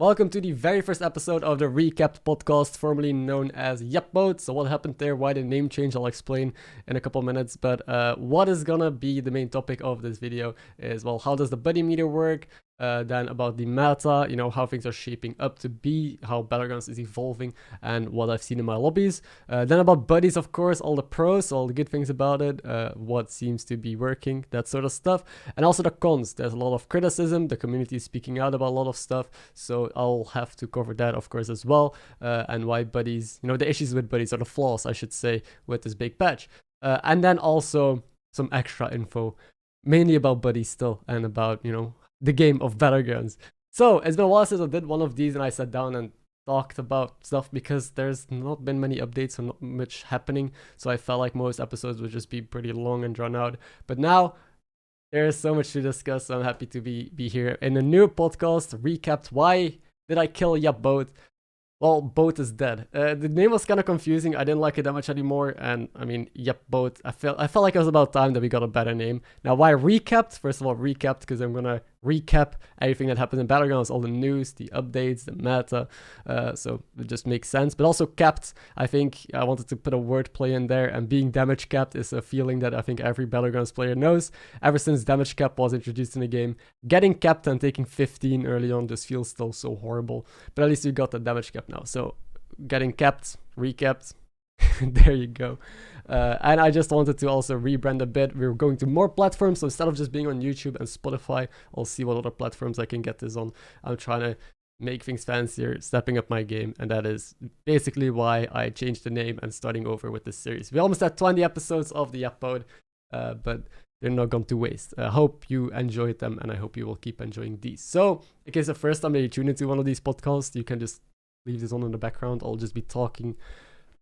Welcome to the very first episode of the Recapped podcast, formerly known as Yepboat. So what happened there, why the name change, I'll explain in a couple minutes. But what is gonna be the main topic of this video is, well, how does the buddy meter work? Then about the meta, you know, how things are shaping up to be, how Battlegrounds is evolving, and what I've seen in my lobbies. Then about buddies, of course, all the pros, all the good things about it, what seems to be working, that sort of stuff. And also the cons. There's a lot of criticism, the community is speaking out about a lot of stuff, so I'll have to cover that, of course, as well. And why buddies, you know, the issues with buddies, or the flaws, I should say, with this big patch. And then also some extra info, mainly about buddies still, and about, you know, the game of Battlegrounds. So it's been a while since I did one of these and I sat down and talked about stuff because there's not been many updates or not much happening. So I felt like most episodes would just be pretty long and drawn out. But now there is so much to discuss. So I'm happy to be here in a new podcast, recapped. Why did I kill Yepboat? Well, Boat is dead. The name was kind of confusing. I didn't like it that much anymore. And I mean, Yepboat, I felt like it was about time that we got a better name. Now, why recapped? First of all, recapped because I'm going to recap everything that happened in Battlegrounds, all the news, the updates, the meta. So it just makes sense. But also capped, I think I wanted to put a wordplay in there. And being damage capped is a feeling that I think every Battlegrounds player knows. Ever since damage cap was introduced in the game, getting capped and taking 15 early on just feels still so horrible. But at least we got the damage cap now. So getting capped, recapped, there you go. And I just wanted to also rebrand a bit. We're going to more platforms, so instead of just being on YouTube and Spotify, I'll see what other platforms I can get this on. I'm trying to make things fancier, stepping up my game, and that is basically why I changed the name and starting over with this series. We almost had 20 episodes of the Yepboat, but they're not gone to waste. I hope you enjoyed them, and I hope you will keep enjoying these. So, in case the first time that you tune into one of these podcasts, you can just leave this on in the background. I'll just be talking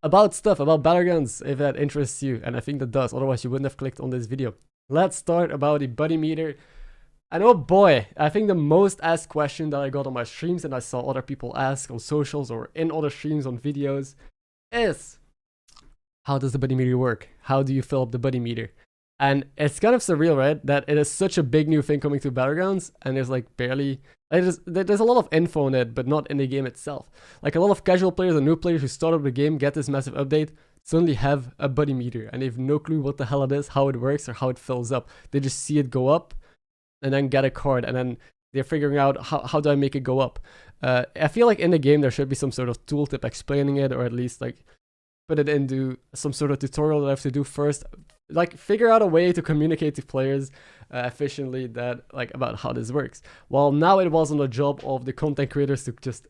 about stuff, about Battlegrounds, if that interests you, and I think that does, otherwise you wouldn't have clicked on this video. Let's start about the buddy meter. And oh boy, I think the most asked question that I got on my streams and I saw other people ask on socials or in other streams on videos is, how does the buddy meter work? How do you fill up the buddy meter? And it's kind of surreal, right? That it is such a big new thing coming to Battlegrounds, and there's like barely... there's a lot of info on it, but not in the game itself. Like a lot of casual players and new players who start up the game, get this massive update, suddenly have a buddy meter, and they have no clue what the hell it is, how it works, or how it fills up. They just see it go up, and then get a card, and then they're figuring out how do I make it go up. I feel like in the game there should be some sort of tooltip explaining it, or at least like put it into some sort of tutorial that I have to do first. Like figure out a way to communicate to players efficiently that like about how this works. Well, now it was on the job of the content creators to just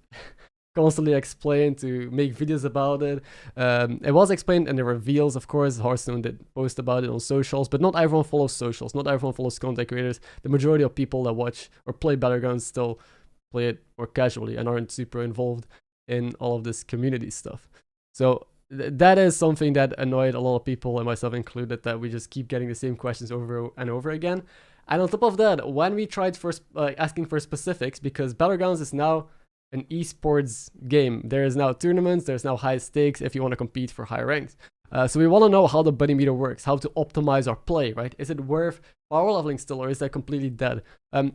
constantly explain, to make videos about it. It was explained in the reveals, of course. Hearthstone did post about it on socials, but not everyone follows socials. Not everyone follows content creators. The majority of people that watch or play Battlegrounds still play it more casually and aren't super involved in all of this community stuff. So that is something that annoyed a lot of people, and myself included, that we just keep getting the same questions over and over again. And on top of that, when we tried first asking for specifics, because Battlegrounds is now an esports game, there is now tournaments, there's now high stakes if you want to compete for high ranks. So we want to know how the buddy meter works, how to optimize our play, right? Is it worth power leveling still, or is that completely dead?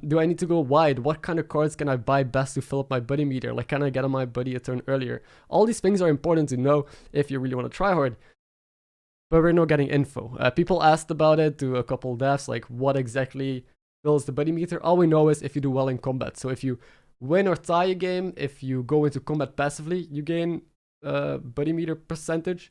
Do I need to go wide? What kind of cards can I buy best to fill up my buddy meter? Like, can I get on my buddy a turn earlier? All these things are important to know if you really want to try hard, but we're not getting info. People asked about it to a couple devs, like what exactly fills the buddy meter. All we know is if you do well in combat. So if you win or tie a game, if you go into combat passively, you gain buddy meter percentage.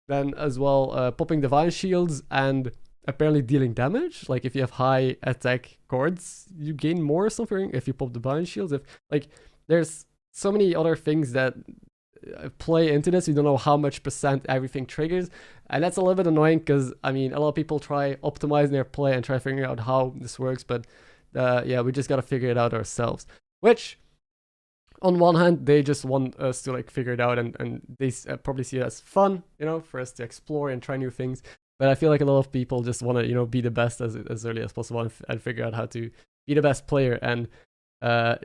Then as well, popping divine shields and apparently dealing damage. Like if you have high attack cards, you gain more or something if you pop divine shields. If like there's so many other things that play into this, you don't know how much percent everything triggers, and that's a little bit annoying because I mean a lot of people try optimizing their play and try figuring out how this works, but yeah, we just gotta figure it out ourselves. Which, on one hand, they just want us to like figure it out, and they probably see it as fun, you know, for us to explore and try new things. But I feel like a lot of people just want to, you know, be the best as early as possible and figure out how to be the best player. And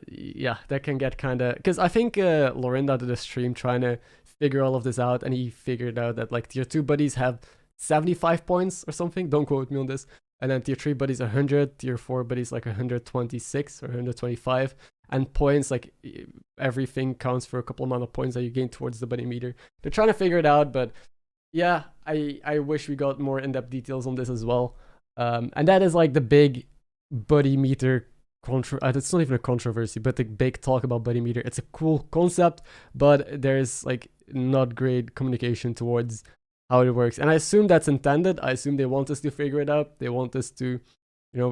yeah, that can get kind of, because I think Lorinda did a stream trying to figure all of this out, and he figured out that like tier 2 buddies have 75 points or something. Don't quote me on this. And then tier 3 buddies 100, tier 4 buddies like 126 or 125. and points, like everything counts for a couple amount of points that you gain towards the buddy meter. They're trying to figure it out, but yeah, I wish we got more in-depth details on this as well. And that is like the big buddy meter it's not even a controversy, but the big talk about buddy meter. It's a cool concept, but there's like not great communication towards how it works. And I assume that's intended. I assume they want us to figure it out. They want us to,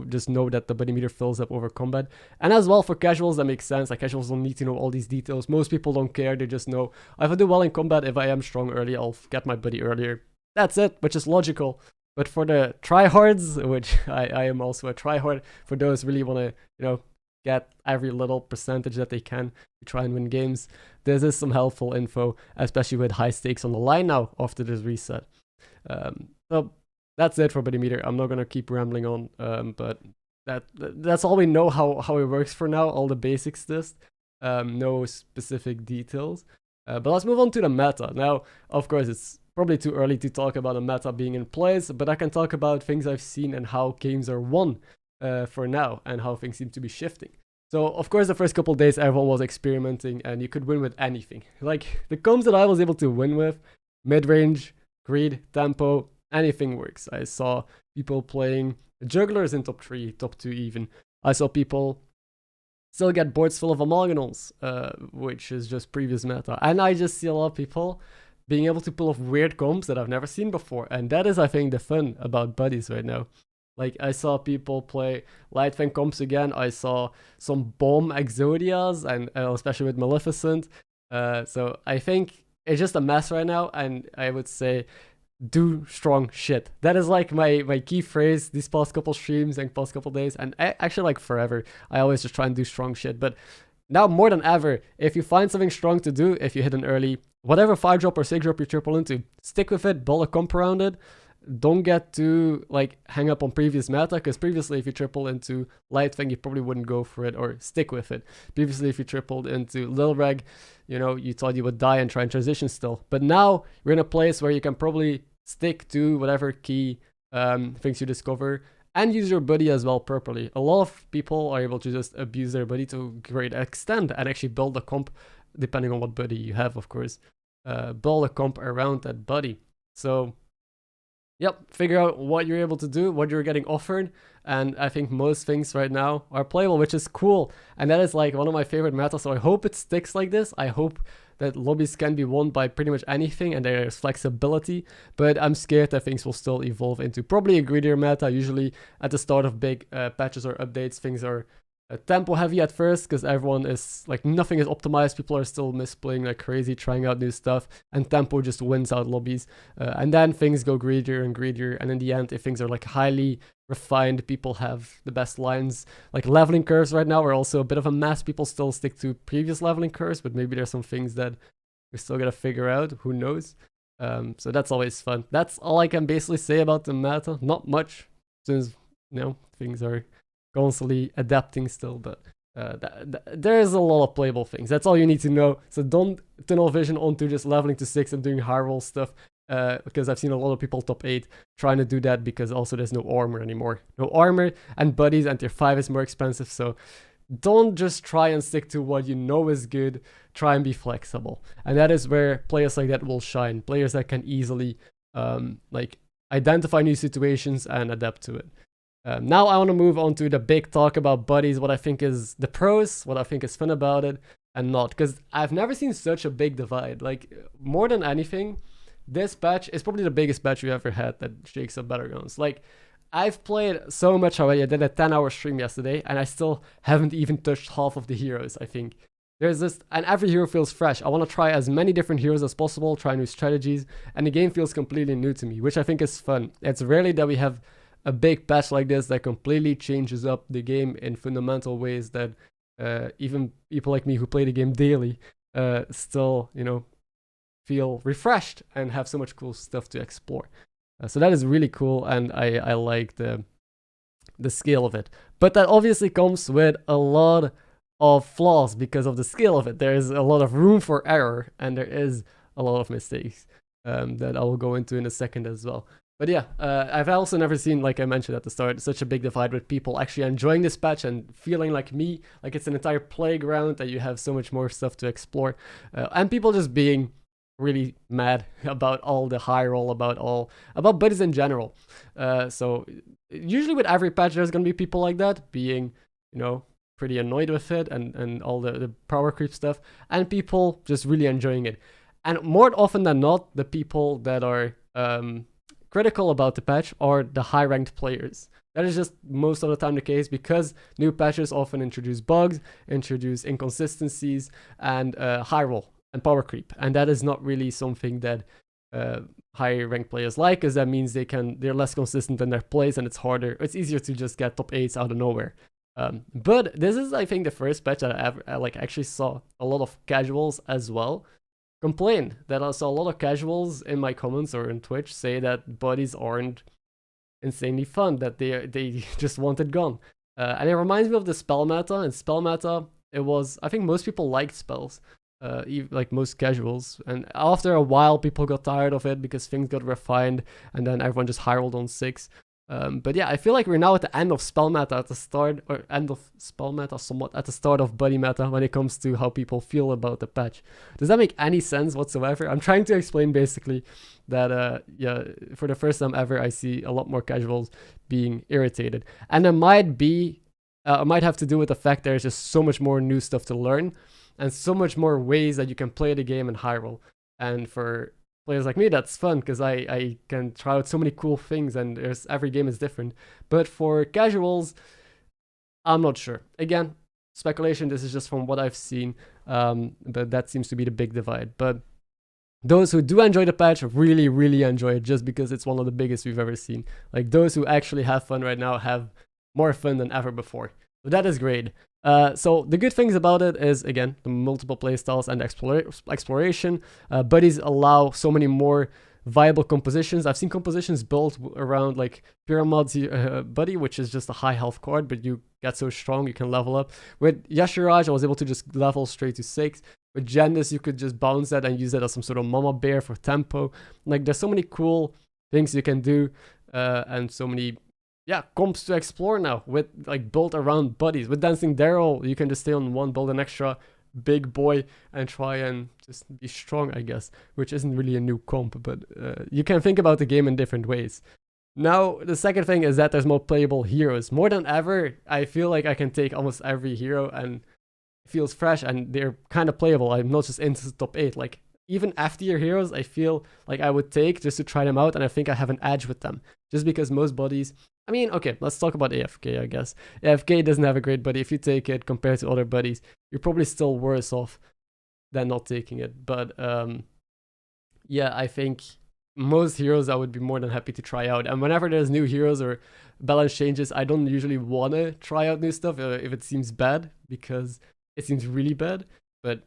just know that the buddy meter fills up over combat. And as well for casuals, that makes sense. Like casuals don't need to know all these details. Most people don't care. They just know if I do well in combat, if I am strong early, I'll get my buddy earlier. That's it, which is logical. But for the tryhards, which I am also a tryhard, for those who really want to, get every little percentage that they can to try and win games, this is some helpful info, especially with high stakes on the line now after this reset. So that's it for buddy meter. I'm not gonna keep rambling on, but that's all we know how it works for now. All the basics list, no specific details. But let's move on to the meta. Now, of course, it's probably too early to talk about a meta being in place, but I can talk about things I've seen and how games are won for now and how things seem to be shifting. So, of course, the first couple days, everyone was experimenting and you could win with anything. Like, the comps that I was able to win with, mid-range, greed, tempo, anything works. I saw people playing jugglers in top 3, top 2 even. I saw people still get boards full of amalgamals, which is just previous meta. And I just see a lot of people being able to pull off weird comps that I've never seen before. And that is, I think, the fun about buddies right now. Like, I saw people play Light Fang comps again. I saw some bomb Exodias, and especially with Maleficent. So I think it's just a mess right now, and I would say do strong shit. That is like my key phrase these past couple streams and past couple days, and actually like forever. I always just try and do strong shit, but now more than ever, if you find something strong to do, if you hit an early, whatever 5-drop or 6-drop you triple into, stick with it, build a comp around it. Don't get too like hang up on previous meta, because previously if you triple into Light Fang, you probably wouldn't go for it or stick with it. Previously if you tripled into Lil Reg, you thought you would die and try and transition still. But now you're in a place where you can probably stick to whatever key things you discover and use your buddy as well properly. A lot of people are able to just abuse their buddy to a great extent and actually build a comp, depending on what buddy you have, of course. Build a comp around that buddy. So yep, figure out what you're able to do, what you're getting offered, and I think most things right now are playable, which is cool. And that is like one of my favorite meta, so I hope it sticks like this. I hope that lobbies can be won by pretty much anything and there's flexibility, but I'm scared that things will still evolve into probably a greedier meta. Usually at the start of big patches or updates, things are tempo heavy at first, because everyone is like, nothing is optimized, people are still misplaying like crazy, trying out new stuff, and tempo just wins out lobbies, and then things go greedier and greedier, and in the end, if things are like highly refined, people have the best lines. Like leveling curves right now are also a bit of a mess. People still stick to previous leveling curves, but maybe there's some things that we still gotta figure out, who knows. So that's always fun. That's all I can basically say about the meta. Not much, since things are constantly adapting still, but there's a lot of playable things. That's all you need to know. So don't tunnel vision onto just leveling to 6 and doing high roll stuff, because I've seen a lot of people top 8 trying to do that, because also there's no armor anymore. No armor and buddies, and tier 5 is more expensive, so don't just try and stick to what you know is good. Try and be flexible, and that is where players like that will shine. Players that can easily like identify new situations and adapt to it. Now I want to move on to the big talk about buddies, what I think is the pros, what I think is fun about it, and not. Because I've never seen such a big divide. Like, more than anything, this patch is probably the biggest patch we ever had that shakes up Battlegrounds. Like, I've played so much already. I did a 10-hour stream yesterday, and I still haven't even touched half of the heroes, I think. There's this, and every hero feels fresh. I want to try as many different heroes as possible, try new strategies, and the game feels completely new to me, which I think is fun. It's rarely that we have a big patch like this that completely changes up the game in fundamental ways that even people like me who play the game daily still, feel refreshed and have so much cool stuff to explore. So that is really cool, and I like the scale of it. But that obviously comes with a lot of flaws because of the scale of it. There is a lot of room for error, and there is a lot of mistakes that I will go into in a second as well. But yeah, I've also never seen, like I mentioned at the start, such a big divide with people actually enjoying this patch and feeling like me, like it's an entire playground that you have so much more stuff to explore, and people just being really mad about all the high roll, about buddies in general. So usually with every patch, there's gonna be people like that being, pretty annoyed with it and all the power creep stuff, and people just really enjoying it. And more often than not, the people that are critical about the patch are the high ranked players. That is just most of the time the case, because new patches often introduce bugs, introduce inconsistencies, and high roll and power creep. And that is not really something that high ranked players like, because that means they're less consistent in their plays, and it's easier to just get top 8s out of nowhere. But this is, I think, the first patch that I actually saw a lot of casuals as well complain. That I saw a lot of casuals in my comments or in Twitch say that buddies aren't insanely fun, that they just want it gone. And it reminds me of the spell meta. In spell meta, I think most people liked spells, like most casuals. And after a while, people got tired of it because things got refined, and then everyone just high rolled on 6. But yeah, I feel like we're now at the end of spell meta at the start, or end of spell meta somewhat at the start of buddy meta when it comes to how people feel about the patch. Does that make any sense whatsoever? I'm trying to explain basically that, yeah, for the first time ever, I see a lot more casuals being irritated. And it might have to do with the fact there's just so much more new stuff to learn, and so much more ways that you can play the game in high roll. And for players like me, that's fun, because I can try out so many cool things, and every game is different. But for casuals, I'm not sure. Again, speculation, this is just from what I've seen, but that seems to be the big divide. But those who do enjoy the patch really, really enjoy it, just because it's one of the biggest we've ever seen. Like, those who actually have fun right now have more fun than ever before. So that is great. So the good things about it is, again, the multiple playstyles and exploration. Buddies allow so many more viable compositions. I've seen compositions built around like Pyramid's Buddy, which is just a high health card, but you get so strong you can level up. With Yashiraj, I was able to just level straight to 6. With Jandis, you could just bounce that and use that as some sort of mama bear for tempo. Like, there's so many cool things you can do, and so many comps to explore now, with like built around buddies. With Dancing Daryl, you can just stay on one, build an extra big boy, and try and just be strong, I guess, which isn't really a new comp, but you can think about the game in different ways. Now, the second thing is that there's more playable heroes. More than ever, I feel like I can take almost every hero and it feels fresh, and they're kind of playable. I'm not just into the top 8. Like, even F-tier heroes, I feel like I would take just to try them out, and I think I have an edge with them. Just because most buddies... I mean, okay, let's talk about AFK, I guess. AFK doesn't have a great buddy. If you take it compared to other buddies, you're probably still worse off than not taking it. But yeah, I think most heroes I would be more than happy to try out. And whenever there's new heroes or balance changes, I don't usually want to try out new stuff if it seems bad, because it seems really bad. But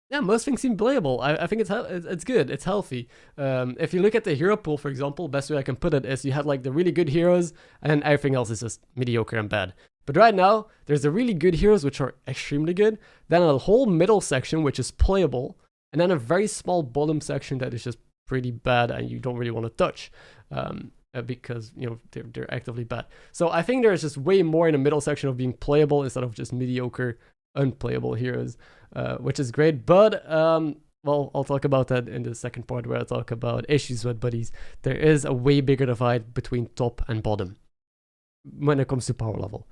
yeah, most things seem playable. I think it's good. It's healthy. If you look at the hero pool, for example, best way I can put it is you have like the really good heroes, and then everything else is just mediocre and bad. But right now, there's the really good heroes, which are extremely good, then a whole middle section, which is playable, and then a very small bottom section that is just pretty bad and you don't really want to touch, because, you know, they're actively bad. So I think there's just way more in the middle section of being playable instead of just mediocre, unplayable heroes. Which is great, but well, I'll talk about that in the second part where I talk about issues with buddies. There is a way bigger divide between top and bottom when it comes to power level.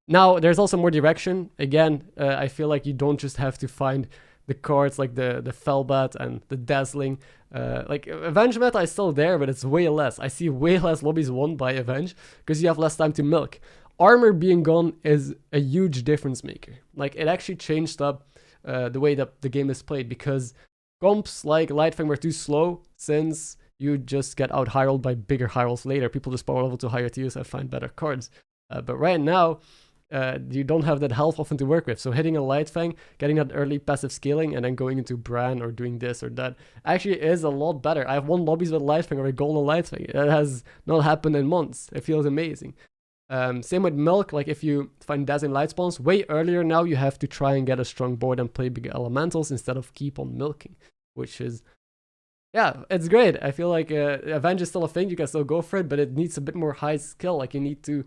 Now, there's also more direction. Again, I feel like you don't just have to find the cards like the Firebat and the Dazzling. Like, Avenge meta is still there, but it's way less. I see way less lobbies won by Avenge because you have less time to milk. Armor being gone is a huge difference maker. Like, it actually changed up the way that the game is played, because comps like Lightfang were too slow, since you just get out high rolled by bigger high rolls later. People just power level to higher tiers and find better cards. But right now, you don't have that health often to work with. So hitting a Lightfang, getting that early passive scaling, and then going into Bran or doing this or that actually is a lot better. I have won lobbies with Lightfang or a golden Lightfang. That has not happened in months. It feels amazing. Same with milk. Like, if you find dazzling light spawns way earlier now, you have to try and get a strong board and play big elementals instead of keep on milking, which is Yeah, it's great. I feel like Avenge is still a thing. You can still go for it, but it needs a bit more high skill. Like you need to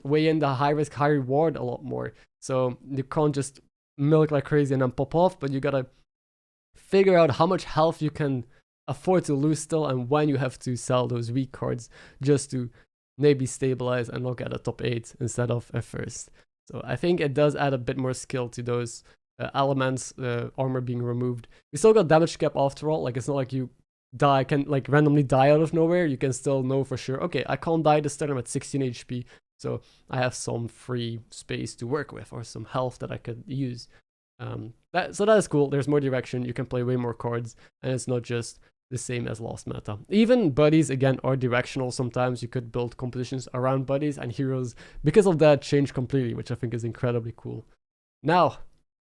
weigh in the high risk, high reward a lot more. So you can't just milk like crazy and then pop off, but you gotta figure out how much health you can afford to lose still and when you have to sell those weak cards just to maybe stabilize and look at a top 8 instead of a first. So I think it does add a bit more skill to those elements, armor being removed. We still got damage cap after all. Like it's not like you can like randomly die out of nowhere. You can still know for sure, okay, I can't die this turn, I'm at 16 HP, so I have some free space to work with or some health that I could use. So that is cool. There's more direction. You can play way more cards, and it's not just the same as last meta. Even buddies again are directional. Sometimes you could build compositions around buddies, and heroes because of that change completely, which I think is incredibly cool. Now,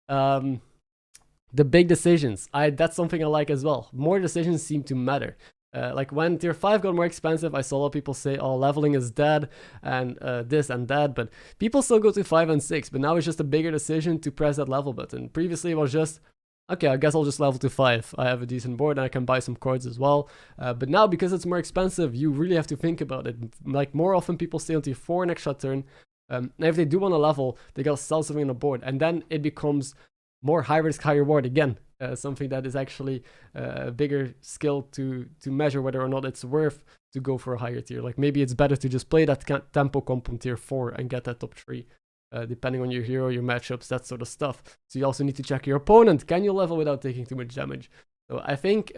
the big decisions. That's something I like as well. More decisions seem to matter. Like when tier 5 got more expensive, I saw a lot of people say, oh, leveling is dead and this and that, but people still go to 5 and 6, but now it's just a bigger decision to press that level button. Previously it was just, okay, I guess I'll just level to 5. I have a decent board and I can buy some cards as well. But now because it's more expensive, you really have to think about it. Like more often people stay on tier 4 an extra turn. And if they do want to level, they gotta sell something on the board, and then it becomes more high risk, high reward again. Something that is actually a bigger skill to measure whether or not it's worth to go for a higher tier. Like maybe it's better to just play that tempo comp on tier 4 and get that top 3, depending on your hero, your matchups, that sort of stuff. So you also need to check your opponent. Can you level without taking too much damage? So I think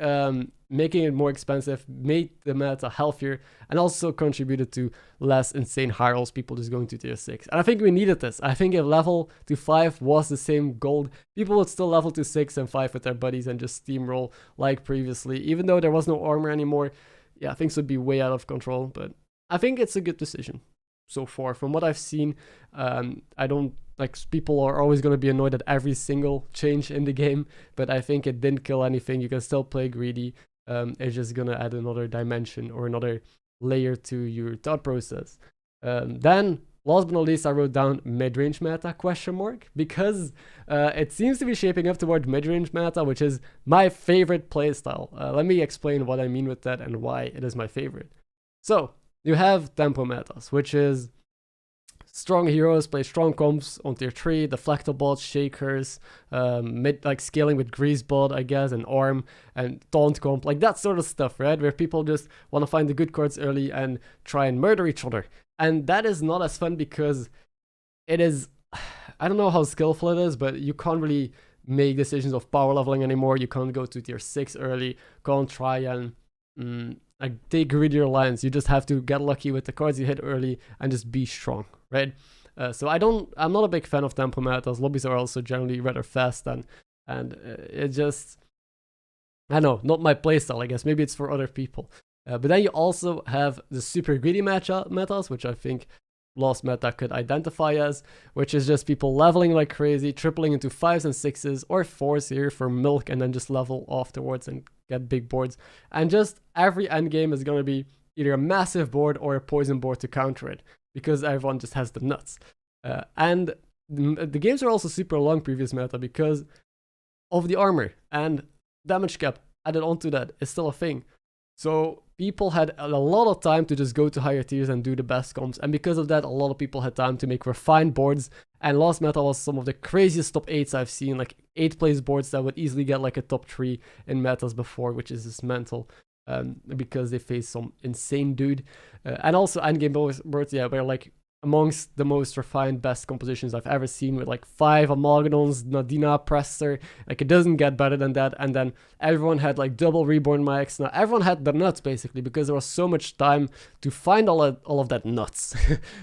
making it more expensive made the meta healthier and also contributed to less insane high rolls, people just going to tier 6. And I think we needed this. I think if level to 5 was the same gold, people would still level to 6 and 5 with their buddies and just steamroll like previously. Even though there was no armor anymore, yeah, things would be way out of control. But I think it's a good decision so far. From what I've seen, I don't like, people are always going to be annoyed at every single change in the game, but I think it didn't kill anything. You can still play greedy. It's just going to add another dimension or another layer to your thought process. Then, last but not least, I wrote down mid-range meta, ? Because it seems to be shaping up toward mid-range meta, which is my favorite playstyle. Let me explain what I mean with that and why it is my favorite. So, you have tempo metas, which is strong heroes play strong comps on tier 3, deflectabots, shakers, like scaling with greasebot, I guess, and arm, and taunt comp, like that sort of stuff, right? Where people just want to find the good cards early and try and murder each other. And that is not as fun because it is, I don't know how skillful it is, but you can't really make decisions of power leveling anymore. You can't go to tier 6 early, can't try and like take greedier lines. You just have to get lucky with the cards you hit early and just be strong, right? So I'm not a big fan of tempo metas. Lobbies are also generally rather fast and it just, I don't know, not my playstyle, I guess. Maybe it's for other people. But then you also have the super greedy metas, which I think last meta could identify as, which is just people leveling like crazy, tripling into 5s and 6s or 4s here for milk, and then just level afterwards and get big boards. And just every endgame is going to be either a massive board or a poison board to counter it, because everyone just has the nuts. And the games are also super long previous meta because of the armor, and damage cap added onto that is still a thing. So people had a lot of time to just go to higher tiers and do the best comps, and because of that, a lot of people had time to make refined boards. And last meta was some of the craziest top 8s I've seen, like 8th place boards that would easily get like a top 3 in metas before, which is just mental, because they face some insane dude. And also endgame boards, yeah, were like amongst the most refined, best compositions I've ever seen, with like 5 Amalgadons, Nadina, Prester. Like, it doesn't get better than that. And then everyone had like double Reborn Max. Now everyone had the nuts basically, because there was so much time to find all of that nuts,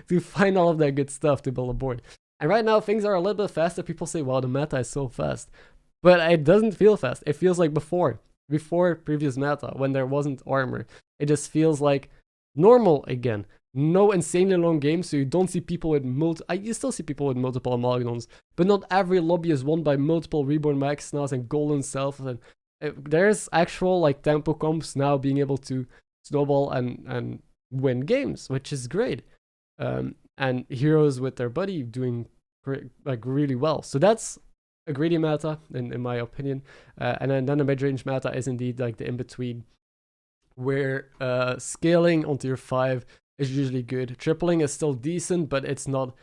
to find all of that good stuff to build a board. And right now things are a little bit faster. People say, wow, the meta is so fast, but it doesn't feel fast. It feels like before previous meta, when there wasn't armor. It just feels like normal again. No insanely long games, so you don't see people with you still see people with multiple Amalgadons, but not every lobby is won by multiple Reborn Max Snails and Golden Self. And there's actual like tempo comps now being able to snowball and win games, which is great. And heroes with their buddy doing like really well. So that's a greedy meta, in my opinion. And then the mid-range meta is indeed like the in-between, where scaling on tier 5 is usually good. Tripling is still decent, but it's not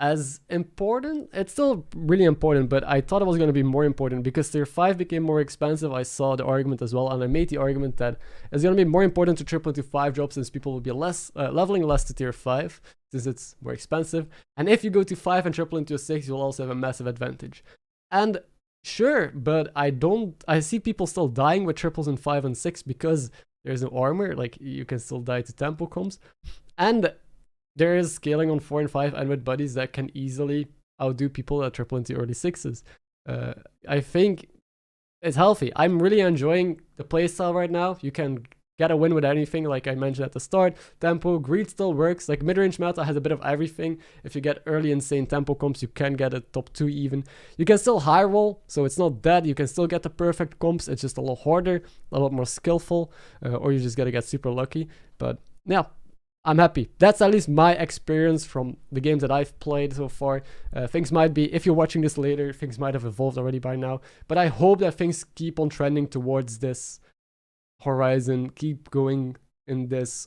as important. It's still really important, but I thought it was going to be more important because tier 5 became more expensive. I saw the argument as well, and I made the argument that it's going to be more important to triple into 5 drops since people will be less leveling less to tier 5 since it's more expensive. And if you go to 5 and triple into a 6, you'll also have a massive advantage. And sure, but I see people still dying with triples in 5 and 6 because there's no armor. Like, you can still die to tempo comms. And there is scaling on 4 and 5 and with buddies that can easily outdo people that triple into early 6s. I think it's healthy. I'm really enjoying the playstyle right now. You can get a win with anything, like I mentioned at the start. Tempo, greed still works. Like, mid-range meta has a bit of everything. If you get early insane tempo comps, you can get a top 2 even. You can still high roll, so it's not dead. You can still get the perfect comps. It's just a lot harder, a lot more skillful, or you just gotta get super lucky. But yeah, I'm happy. That's at least my experience from the games that I've played so far. Things might be, if you're watching this later, things might have evolved already by now. But I hope that things keep on trending towards this horizon, keep going in this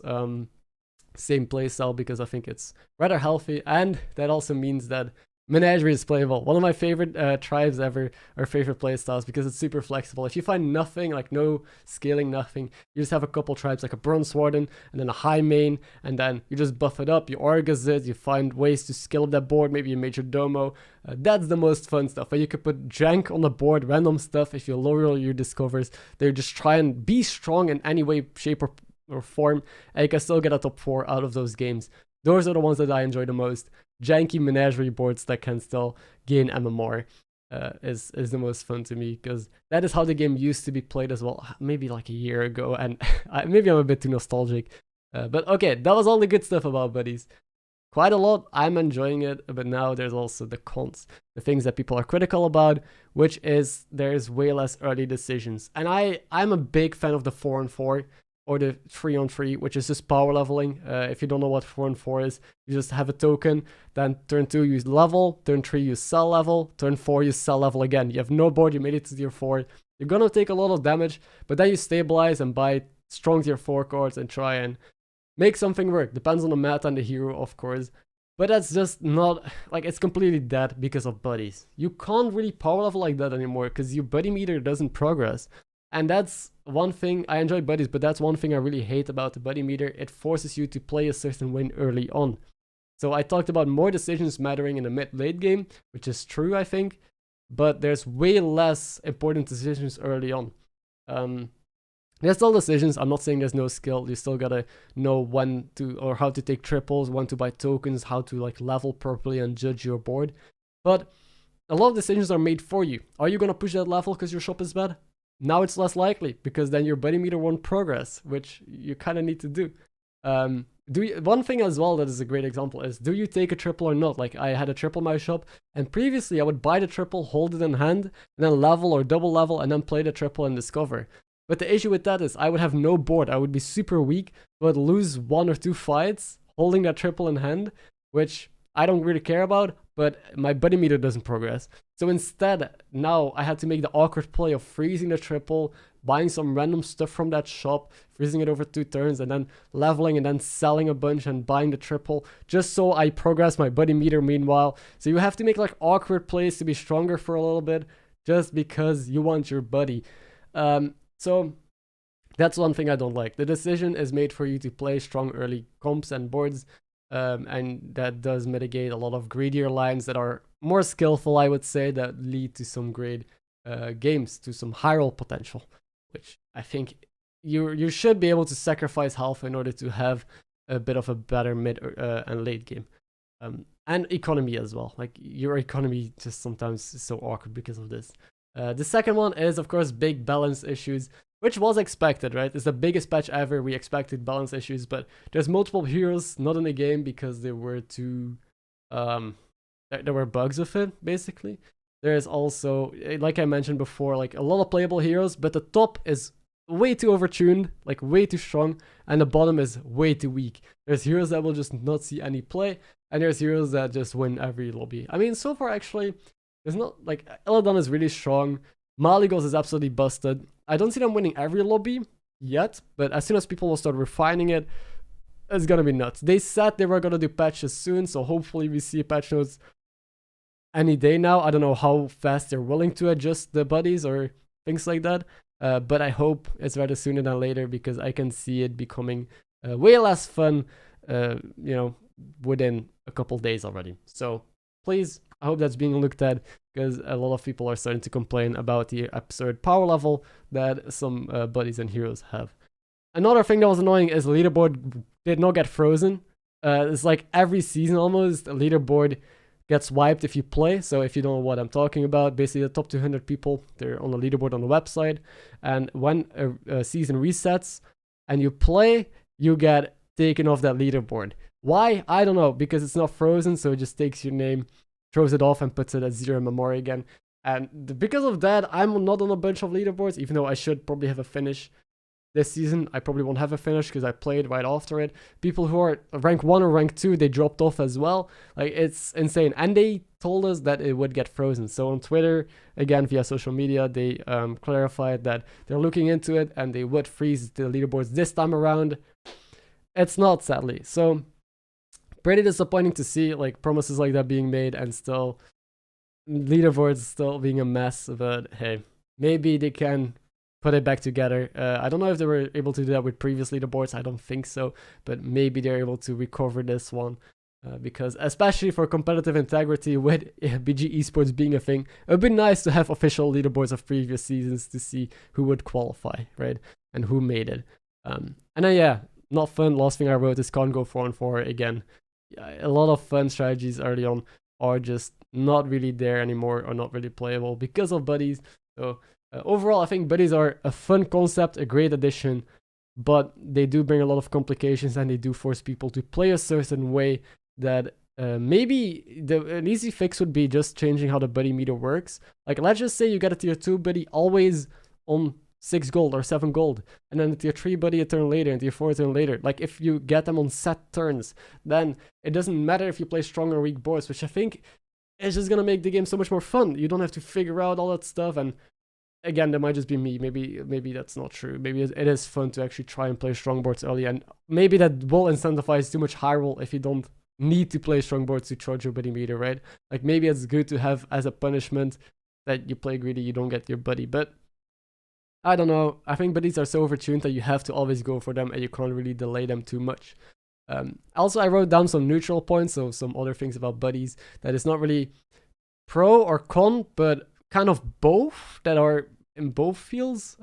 same playstyle, because I think it's rather healthy. And that also means that Menagerie is playable. One of my favorite tribes ever, or favorite playstyles, because it's super flexible. If you find nothing, like no scaling, nothing, you just have a couple tribes like a Bronze Warden and then a high main, and then you just buff it up, you Argus it, you find ways to scale up that board, maybe a Major Domo. That's the most fun stuff, where you could put jank on the board, random stuff. If you lower your discovers, they just try and be strong in any way, shape, or form, and you can still get a top 4 out of those games. Those are the ones that I enjoy the most. Janky Menagerie boards that can still gain MMR is the most fun to me, because that is how the game used to be played as well, maybe like a year ago, and maybe I'm a bit too nostalgic. But okay, that was all the good stuff about buddies. Quite a lot. I'm enjoying it, but now there's also the cons, the things that people are critical about, which is there's way less early decisions. And I'm a big fan of the 4-on-4. Or the 3-on-3, which is just power leveling. If you don't know what 4-on-4 is, you just have a token, then turn 2 you level, turn 3 you cell level, turn 4 you cell level again. You have no board, you made it to tier 4. You're gonna take a lot of damage, but then you stabilize and buy strong tier 4 cards and try and make something work. Depends on the meta and the hero, of course. But that's just not, like, it's completely dead because of buddies. You can't really power level like that anymore because your buddy meter doesn't progress. And that's one thing. I enjoy buddies, but that's one thing I really hate about the buddy meter. It forces you to play a certain win early on. So I talked about more decisions mattering in the mid-late game, which is true, I think. But there's way less important decisions early on. There's still decisions. I'm not saying there's no skill. You still gotta know when to, or how to take triples, when to buy tokens, how to like level properly and judge your board. But a lot of decisions are made for you. Are you gonna push that level because your shop is bad? Now it's less likely, because then your buddy meter won't progress, which you kind of need to do. One thing as well that is a great example is, do you take a triple or not? Like, I had a triple in my shop, and previously I would buy the triple, hold it in hand, and then level or double level, and then play the triple and discover. But the issue with that is I would have no board. I would be super weak, but lose 1 or 2 fights holding that triple in hand, which I don't really care about, but my buddy meter doesn't progress. So instead, now I had to make the awkward play of freezing the triple, buying some random stuff from that shop, freezing it over 2 turns, and then leveling and then selling a bunch and buying the triple, just so I progress my buddy meter meanwhile. So you have to make like awkward plays to be stronger for a little bit, just because you want your buddy. So that's one thing I don't like. The decision is made for you to play strong early comps and boards. And that does mitigate a lot of greedier lines that are more skillful, I would say, that lead to some great games, to some high roll potential, which I think you should be able to sacrifice health in order to have a bit of a better mid and late game. And economy as well. Like, your economy just sometimes is so awkward because of this. The second one is, of course, big balance issues, which was expected, right? It's the biggest patch ever. We expected balance issues, but there's multiple heroes not in the game because there were too, there were bugs with it, basically. There's also, like I mentioned before, like a lot of playable heroes, but the top is way too overtuned, like way too strong, and the bottom is way too weak. There's heroes that will just not see any play, and there's heroes that just win every lobby. I mean, so far, actually, There's not, like, Illidan is really strong. Malygos is absolutely busted. I don't see them winning every lobby yet, but as soon as people will start refining it, it's gonna be nuts. They said they were gonna do patches soon, so hopefully we see patch notes any day now. I don't know how fast they're willing to adjust the buddies or things like that, but I hope it's rather sooner than later, because I can see it becoming way less fun, within a couple days already. So please, I hope that's being looked at, because a lot of people are starting to complain about the absurd power level that some buddies and heroes have. Another thing that was annoying is the leaderboard did not get frozen. It's like every season almost, the leaderboard gets wiped if you play. So if you don't know what I'm talking about, basically the top 200 people, they're on the leaderboard on the website. And when a season resets and you play, you get taken off that leaderboard. Why? I don't know, because it's not frozen, so it just takes your name, throws it off, and puts it at 0 in memory again. And because of that, I'm not on a bunch of leaderboards, even though I should probably have a finish this season. I probably won't have a finish because I played right after it. People who are rank 1 or rank 2, they dropped off as well. Like, it's insane. And they told us that it would get frozen. So on Twitter, again, via social media, they clarified that they're looking into it and they would freeze the leaderboards this time around. It's not, sadly. So pretty disappointing to see, like, promises like that being made and still leaderboards still being a mess. But hey, maybe they can put it back together. I don't know if they were able to do that with previous leaderboards. I don't think so, but maybe they're able to recover this one, because especially for competitive integrity with BG esports being a thing, it would be nice to have official leaderboards of previous seasons to see who would qualify, right, and who made it. And then yeah, not fun. Last thing I wrote is can't go 4-on-4 again. A lot of fun strategies early on are just not really there anymore, or not really playable because of buddies. So overall, I think buddies are a fun concept, a great addition, but they do bring a lot of complications, and they do force people to play a certain way that maybe an easy fix would be just changing how the buddy meter works. Like, let's just say you get a tier 2 buddy always on 6 gold or 7 gold, and then the tier 3 buddy a turn later, and tier 4 a turn later. Like, if you get them on set turns, then it doesn't matter if you play strong or weak boards, which I think is just gonna make the game so much more fun. You don't have to figure out all that stuff. And again, that might just be me. Maybe that's not true. Maybe it is fun to actually try and play strong boards early, and maybe that will incentivize too much high roll if you don't need to play strong boards to charge your buddy meter, right? Like, maybe it's good to have as a punishment that you play greedy, you don't get your buddy. But I don't know. I think buddies are so overtuned that you have to always go for them, and you can't really delay them too much. Also, I wrote down some neutral points, so some other things about buddies that is not really pro or con, but kind of both, that are in both fields.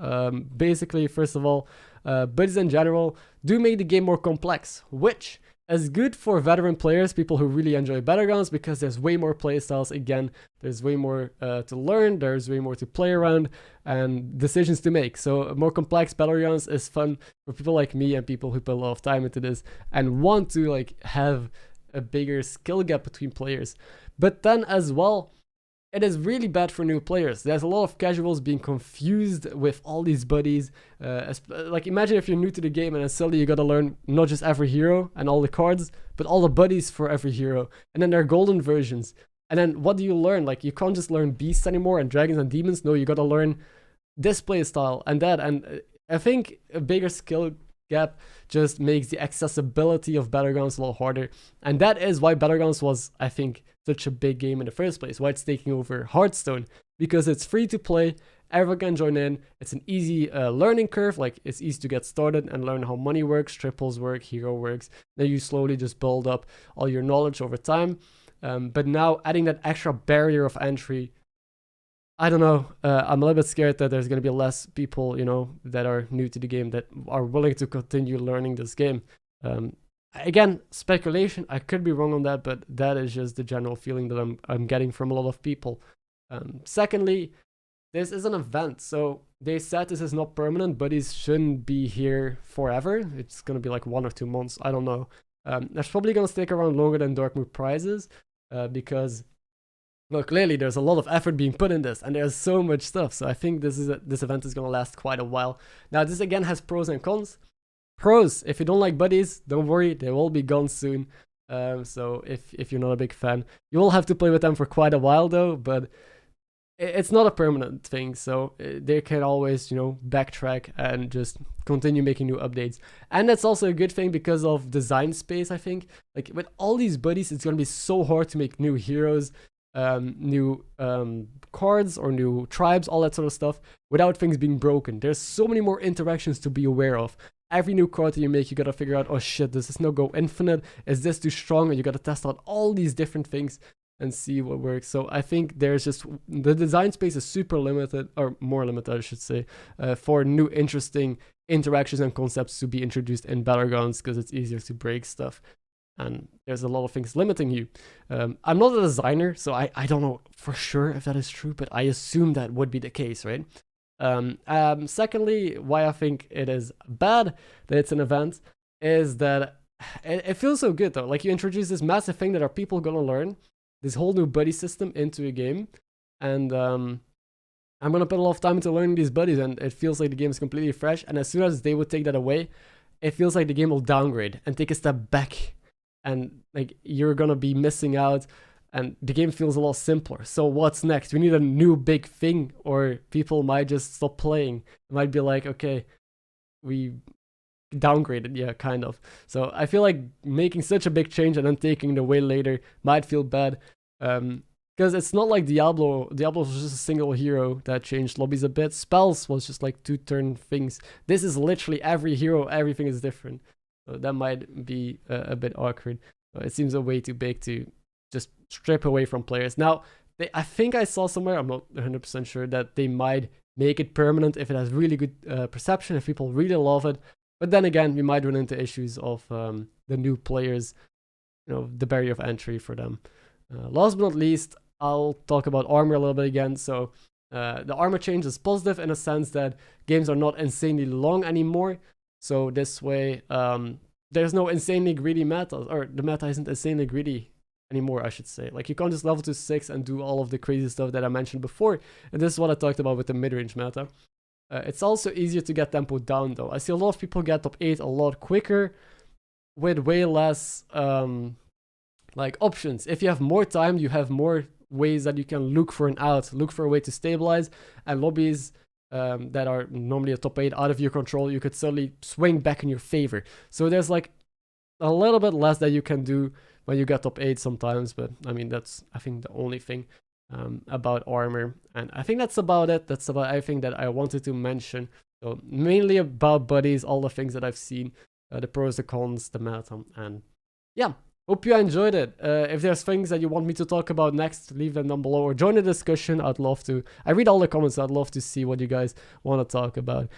Basically, first of all, buddies in general do make the game more complex, which is good for veteran players, people who really enjoy Battlegrounds, because there's way more playstyles. Again, there's way more to learn, there's way more to play around, and decisions to make. So a more complex Battlegrounds is fun for people like me and people who put a lot of time into this and want to, like, have a bigger skill gap between players. But then as well, it is really bad for new players. There's a lot of casuals being confused with all these buddies. Like, imagine if you're new to the game and then suddenly you gotta learn not just every hero and all the cards, but all the buddies for every hero. And then there are golden versions. And then what do you learn? Like, you can't just learn beasts anymore and dragons and demons. No, you gotta learn this play style and that. And I think a bigger skill gap just makes the accessibility of Battlegrounds a lot harder. And that is why Battlegrounds was, I think, such a big game in the first place, why it's taking over Hearthstone, because it's free to play, everyone can join in, it's an easy learning curve. Like, it's easy to get started and learn how money works, triples work, hero works, then you slowly just build up all your knowledge over time. But now adding that extra barrier of entry, I don't know, I'm a little bit scared that there's going to be less people, that are new to the game that are willing to continue learning this game. Again, speculation, I could be wrong on that, but that is just the general feeling that I'm getting from a lot of people. Secondly, this is an event, so they said this is not permanent, buddies shouldn't be here forever. It's going to be like 1 or 2 months, I don't know. That's probably going to stick around longer than Dark Moon prizes, because, well, clearly there's a lot of effort being put in this, and there's so much stuff, so I think this event is going to last quite a while. Now, this again has pros and cons. Pros, if you don't like buddies, don't worry, they will be gone soon. So if you're not a big fan, you will have to play with them for quite a while though, but it's not a permanent thing, so they can always, backtrack and just continue making new updates. And that's also a good thing because of design space, I think. Like, with all these buddies, it's gonna be so hard to make new heroes, new cards, or new tribes, all that sort of stuff, without things being broken. There's so many more interactions to be aware of. Every new card that you make, you gotta figure out, oh shit, does this no go infinite? Is this too strong? And you gotta test out all these different things and see what works. So I think there's just, the design space is super limited, or more limited I should say, for new interesting interactions and concepts to be introduced in Battlegrounds, because it's easier to break stuff and there's a lot of things limiting you. I'm not a designer, so I don't know for sure if that is true, but I assume that would be the case, right? Secondly, why I think it is bad that it's an event is that it feels so good though. Like, you introduce this massive thing that are people gonna learn, this whole new buddy system into a game, and I'm gonna put a lot of time into learning these buddies, and it feels like the game is completely fresh. And as soon as they would take that away, it feels like the game will downgrade and take a step back, and like you're gonna be missing out, and the game feels a lot simpler. So what's next? We need a new big thing, or people might just stop playing. It might be like, okay, we downgraded, yeah, kind of. So I feel like making such a big change and then taking it away later might feel bad, because it's not like Diablo was just a single hero that changed lobbies a bit. Spells was just like 2-turn things. This is literally every hero, everything is different, so that might be a bit awkward. It seems a way too big to just strip away from players. Now, I think I saw somewhere, I'm not 100% sure, that they might make it permanent if it has really good perception, if people really love it. But then again, we might run into issues of the new players, the barrier of entry for them. Last but not least, I'll talk about armor a little bit again. So the armor change is positive in a sense that games are not insanely long anymore. So this way, there's no insanely greedy meta, or the meta isn't insanely greedy anymore, I should say. Like, you can't just level to 6 and do all of the crazy stuff that I mentioned before. And this is what I talked about with the mid-range meta. It's also easier to get tempo down though. I see a lot of people get top 8 a lot quicker with way less like options. If you have more time, you have more ways that you can look for an out, look for a way to stabilize, and lobbies that are normally a top 8 out of your control, you could suddenly swing back in your favor. So there's like a little bit less that you can do when you get top 8 sometimes, but I mean, that's, I think, the only thing about armor. And I think that's about it. That's about everything that I wanted to mention. So mainly about buddies, all the things that I've seen, the pros, the cons, the meta, and yeah, hope you enjoyed it. If there's things that you want me to talk about next, leave them down below or join the discussion. I'd love to. I read all the comments. I'd love to see what you guys want to talk about.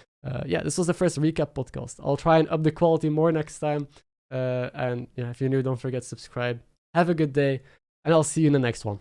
Yeah, this was the first recap podcast. I'll try and up the quality more next time. And yeah, if you're new, don't forget to subscribe. Have a good day, and I'll see you in the next one.